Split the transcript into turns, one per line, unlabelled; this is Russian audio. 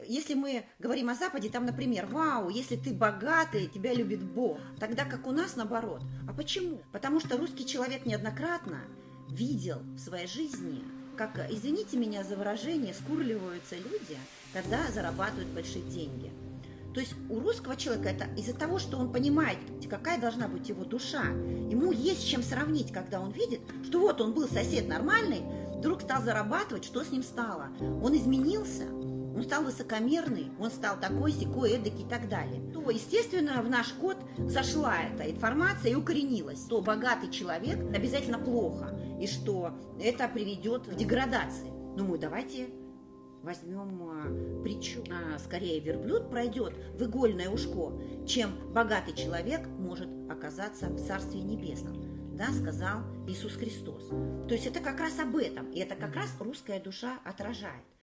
если мы говорим о Западе, там, например, вау, если ты богатый, тебя любит Бог. Тогда как у нас наоборот. А почему? Потому что русский человек неоднократно видел в своей жизни, как, извините меня за выражение, скурливаются люди, когда зарабатывают большие деньги. То есть у русского человека это из-за того, что он понимает, какая должна быть его душа. Ему есть с чем сравнить, когда он видит, что вот он был сосед нормальный, вдруг стал зарабатывать, что с ним стало? Он изменился, он стал высокомерный, он стал такой, сякой, эдакий и так далее. То, естественно, в наш код зашла эта информация и укоренилась, что богатый человек обязательно плохо, и что это приведет к деградации. Ну, давайте возьмем притчу. Скорее верблюд пройдет в игольное ушко, чем богатый человек может оказаться в Царстве Небесном, да, сказал Иисус Христос. То есть это как раз об этом, и это как раз русская душа отражает.